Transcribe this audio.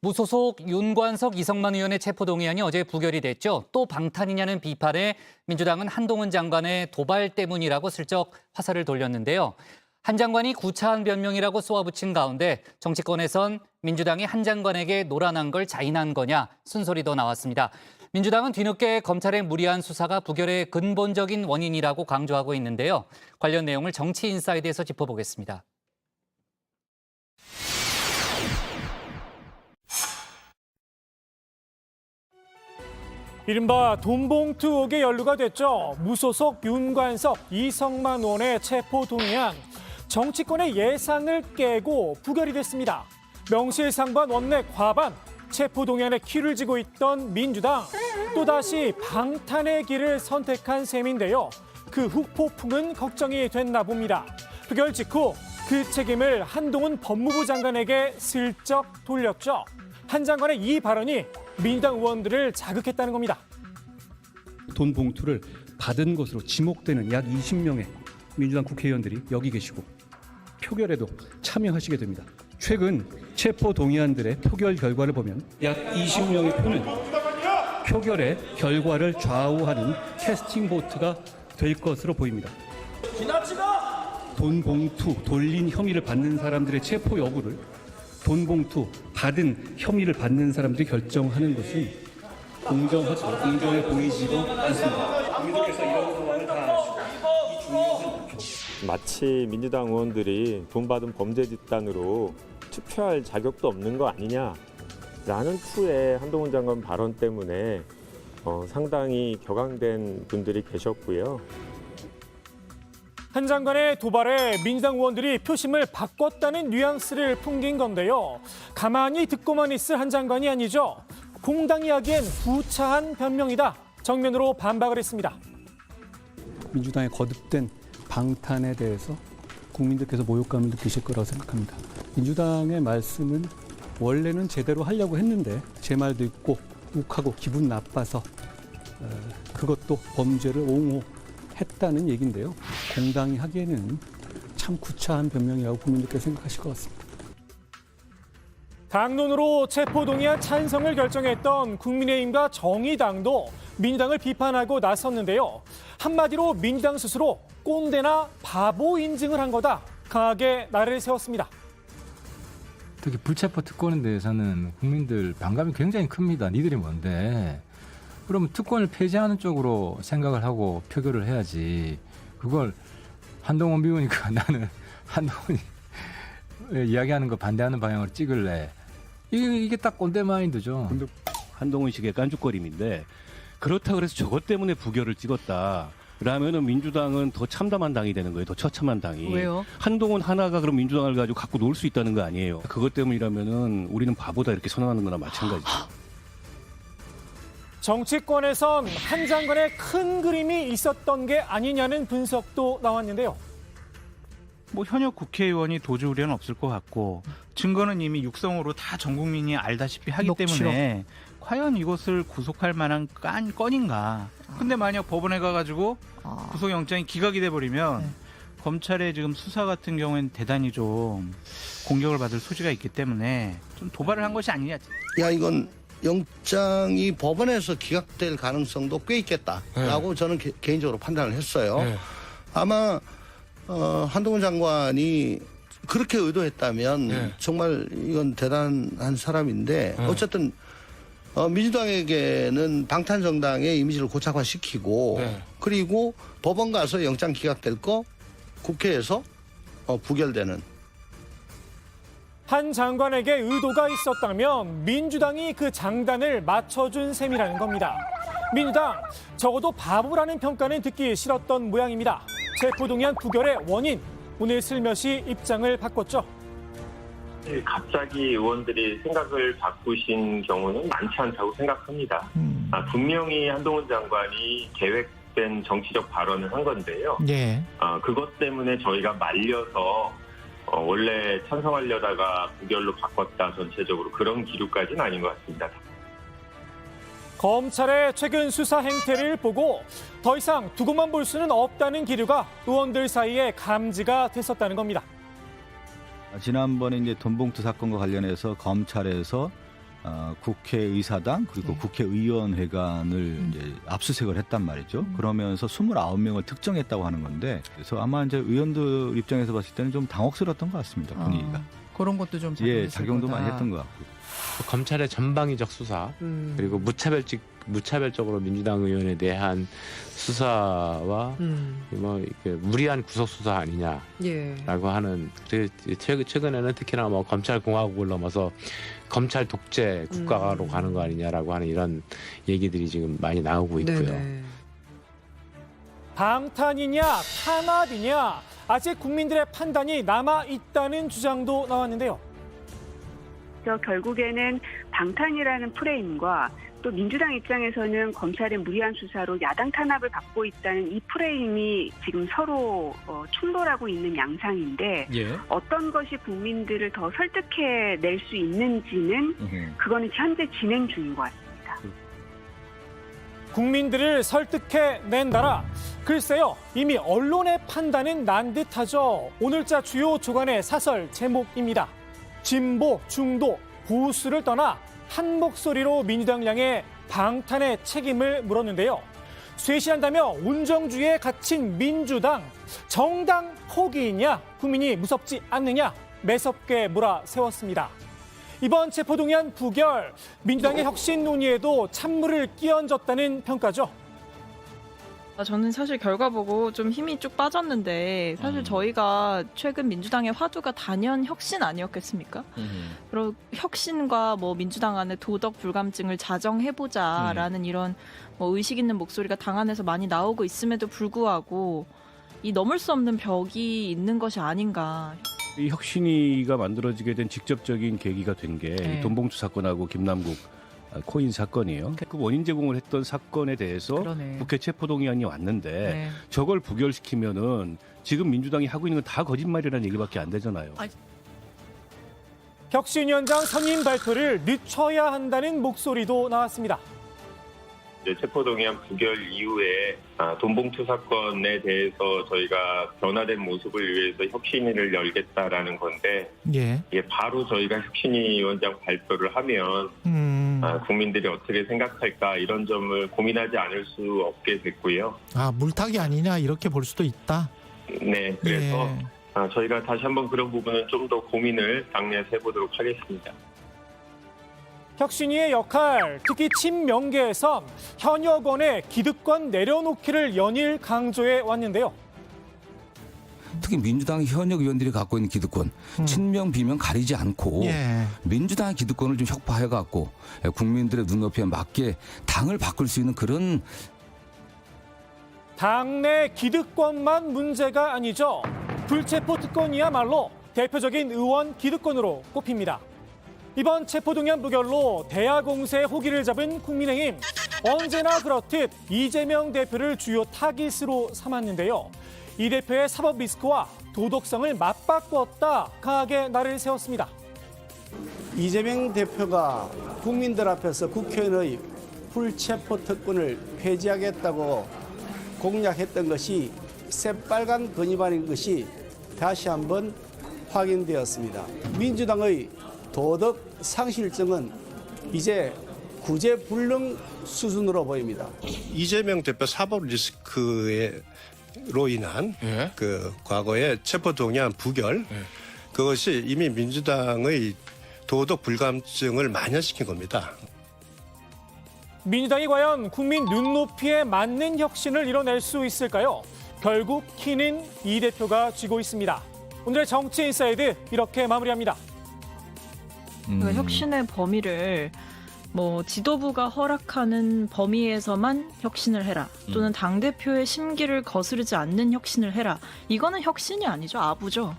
무소속 윤관석 이성만 의원의 체포동의안이 어제 부결이 됐죠. 또 방탄이냐는 비판에 민주당은 한동훈 장관의 도발 때문이라고 슬쩍 화살을 돌렸는데요. 한 장관이 구차한 변명이라고 쏘아붙인 가운데 정치권에선 민주당이 한 장관에게 노란한 걸 자인한 거냐 쓴소리도 나왔습니다. 민주당은 뒤늦게 검찰의 무리한 수사가 부결의 근본적인 원인이라고 강조하고 있는데요. 관련 내용을 정치인사이드에서 짚어보겠습니다. 이른바 돈봉투 의혹에 연루가 됐죠. 무소속 윤관석, 이성만 의원의 체포동의안. 정치권의 예상을 깨고 부결이 됐습니다. 명실상부한 원내 과반, 체포동의안에 키를 쥐고 있던 민주당. 또다시 방탄의 길을 선택한 셈인데요. 그 후폭풍은 걱정이 됐나 봅니다. 부결 직후 그 책임을 한동훈 법무부 장관에게 슬쩍 돌렸죠. 한 장관의 이 발언이 민주당 의원들을 자극했다는 겁니다. 돈 봉투를 받은 것으로 지목되는 약 20명의 민주당 국회의원들이 여기 계시고 표결에도 참여하시게 됩니다. 최근 체포 동의안들의 표결 결과를 보면 약 20명의 표는 표결의 결과를 좌우하는 캐스팅 보트가 될 것으로 보입니다. 돈 봉투 돌린 혐의를 받는 사람들의 체포 여부를 돈 봉투 받은 혐의를 받는 사람들이 결정하는 것은 공정하고 공정해 보이지도 않습니다. 국민들께서 이런 상황을 다 아시고 이 중요한 마치 민주당 의원들이 돈 받은 범죄 집단으로 투표할 자격도 없는 거 아니냐라는 투의 한동훈 장관 발언 때문에 상당히 격앙된 분들이 계셨고요. 한 장관의 도발에 민주당 의원들이 표심을 바꿨다는 뉘앙스를 풍긴 건데요. 가만히 듣고만 있을 한 장관이 아니죠. 공당이 하기엔 구차한 변명이다. 정면으로 반박을 했습니다. 민주당의 거듭된 방탄에 대해서 국민들께서 모욕감을 느끼실 거라고 생각합니다. 민주당의 말씀은 원래는 제대로 하려고 했는데 제 말도 있고 욱하고 기분 나빠서 그것도 범죄를 옹호했다는 얘기인데요. 공당이 하기에는 참 구차한 변명이라고 국민들께서 생각하실 것 같습니다. 당론으로 체포동의안 찬성을 결정했던 국민의힘과 정의당도 민주당을 비판하고 나섰는데요. 한마디로 민주당 스스로 꼰대나 바보 인증을 한 거다. 강하게 나를 세웠습니다. 특히 불체포 특권에 대해서는 국민들 반감이 굉장히 큽니다. 니들이 뭔데? 그러면 특권을 폐지하는 쪽으로 생각을 하고 표결을 해야지. 그걸 한동훈 미우니까 나는 한동훈이 이야기하는 거 반대하는 방향으로 찍을래. 이게 딱 꼰대 마인드죠. 한동훈식의 깐죽거림인데 그렇다고 해서 저것 때문에 부결을 찍었다. 라면은 민주당은 더 참담한 당이 되는 거예요. 더 처참한 당이. 왜요? 한동훈 하나가 그럼 민주당을 가지고 갖고 놀 수 있다는 거 아니에요. 그것 때문이라면은 우리는 바보다 이렇게 선언하는 거나 마찬가지죠. 정치권에선 한 장관의 큰 그림이 있었던 게 아니냐는 분석도 나왔는데요. 현역 국회의원이 도주 우려는 없을 것 같고 증거는 이미 육성으로 다 전 국민이 알다시피 하기 때문에 과연 이것을 구속할 만한 건인가. 근데 만약 법원에 가가지고 구속영장이 기각이 돼버리면 검찰의 지금 수사 같은 경우에는 대단히 좀 공격을 받을 소지가 있기 때문에 좀 도발을 한 것이 아니냐. 야, 이건 영장이 법원에서 기각될 가능성도 꽤 있겠다라고 저는 개인적으로 판단을 했어요. 아마 한동훈 장관이 그렇게 의도했다면 정말 이건 대단한 사람인데 어쨌든 민주당에게는 방탄정당의 이미지를 고착화시키고 그리고 법원 가서 영장 기각될 거 국회에서 부결되는. 한 장관에게 의도가 있었다면 민주당이 그 장단을 맞춰준 셈이라는 겁니다. 민주당 적어도 바보라는 평가는 듣기 싫었던 모양입니다. 체포동의안 부결의 원인, 오늘 슬며시 입장을 바꿨죠. 갑자기 의원들이 생각을 바꾸신 경우는 많지 않다고 생각합니다. 분명히 한동훈 장관이 계획된 정치적 발언을 한 건데요. 그것 때문에 저희가 말려서 원래 찬성하려다가 부결로 바꿨다 전체적으로 그런 기류까지는 아닌 것 같습니다. 검찰의 최근 수사 행태를 보고 더 이상 두고만 볼 수는 없다는 기류가 의원들 사이에 감지가 됐었다는 겁니다. 지난번에 이제 돈봉투 사건과 관련해서 검찰에서 국회의사당 그리고 국회의원회관을 이제 압수수색을 했단 말이죠. 그러면서 29명을 특정했다고 하는 건데, 그래서 아마 이제 의원들 입장에서 봤을 때는 좀 당혹스러웠던 것 같습니다. 분위기가. 그런 것도 좀 작용했을 작용도 거다. 많이 했던 것 같고. 검찰의 전방위적 수사 그리고 무차별적으로 민주당 의원에 대한 수사와 뭐 이렇게 무리한 구속 수사 아니냐라고 예. 하는, 최근에는 특히나 뭐 검찰 공화국을 넘어서 검찰 독재 국가로 가는 거 아니냐라고 하는 이런 얘기들이 지금 많이 나오고 있고요. 네네. 방탄이냐 탄압이냐 아직 국민들의 판단이 남아 있다는 주장도 나왔는데요. 결국에는 방탄이라는 프레임과 또 민주당 입장에서는 검찰의 무리한 수사로 야당 탄압을 받고 있다는 이 프레임이 지금 서로 충돌하고 있는 양상인데 어떤 것이 국민들을 더 설득해낼 수 있는지는 그거는 현재 진행 중인 것 같습니다. 국민들을 설득해낸다라. 글쎄요, 이미 언론의 판단은 난 듯하죠. 오늘자 주요 조간의 사설 제목입니다. 진보, 중도, 보수를 떠나 한 목소리로 민주당 향해 방탄의 책임을 물었는데요. 쇄신한다며 온정주의에 갇힌 민주당, 정당 포기이냐, 국민이 무섭지 않느냐 매섭게 몰아세웠습니다. 이번 체포동의안 부결, 민주당의 혁신 논의에도 찬물을 끼얹었다는 평가죠. 저는 사실 결과 보고 좀 힘이 쭉 빠졌는데, 사실 저희가 최근 민주당의 화두가 단연 혁신 아니었겠습니까? 그리고 혁신과 뭐 민주당 안에 도덕 불감증을 자정해보자라는 이런 뭐 의식 있는 목소리가 당 안에서 많이 나오고 있음에도 불구하고 이 넘을 수 없는 벽이 있는 것이 아닌가. 이 혁신위가 만들어지게 된 직접적인 계기가 된 게 돈봉투 사건하고 김남국 코인 사건이에요. 그 원인 제공을 했던 사건에 대해서 국회 체포동의안이 왔는데 저걸 부결시키면은 지금 민주당이 하고 있는 건 다 거짓말이라는 얘기밖에 안 되잖아요. 혁신위원장 선임 발표를 늦춰야 한다는 목소리도 나왔습니다. 체포동의안 부결 이후에 돈봉투 사건에 대해서 저희가 변화된 모습을 위해서 혁신위를 열겠다라는 건데 이게 바로 저희가 혁신위원장 발표를 하면 국민들이 어떻게 생각할까 이런 점을 고민하지 않을 수 없게 됐고요. 물타기 아니냐 이렇게 볼 수도 있다. 네, 그래서 저희가 다시 한번 그런 부분은 좀 더 고민을 당내에서 해보도록 하겠습니다. 혁신위의 역할, 특히 친명계에선 현역 의원의 기득권 내려놓기를 연일 강조해 왔는데요. 특히 민주당 현역 의원들이 갖고 있는 기득권, 친명 비명 가리지 않고 민주당의 기득권을 좀 혁파해갖고 국민들의 눈높이에 맞게 당을 바꿀 수 있는 그런. 당내 기득권만 문제가 아니죠. 불체포 특권이야말로 대표적인 의원 기득권으로 꼽힙니다. 이번 체포동의안 부결로 대야 공세의 호기를 잡은 국민의힘, 언제나 그렇듯 이재명 대표를 주요 타깃으로 삼았는데요. 이 대표의 사법 리스크와 도덕성을 맞바꾸었다 강하게 날을 세웠습니다. 이재명 대표가 국민들 앞에서 국회의원의 불체포 특권을 폐지하겠다고 공약했던 것이 새빨간 건의반인 것이 다시 한번 확인되었습니다. 민주당의 도덕 상실증은 이제 구제불능 수준으로 보입니다. 이재명 대표 사법 리스크로 인한 그 과거의 체포동의안 부결, 그것이 이미 민주당의 도덕 불감증을 만연시킨 겁니다. 민주당이 과연 국민 눈높이에 맞는 혁신을 이뤄낼 수 있을까요? 결국 키는 이 대표가 쥐고 있습니다. 오늘의 정치 인사이드 이렇게 마무리합니다. 혁신의 범위를 뭐 지도부가 허락하는 범위에서만 혁신을 해라, 또는 당대표의 심기를 거스르지 않는 혁신을 해라, 이거는 혁신이 아니죠. 아부죠.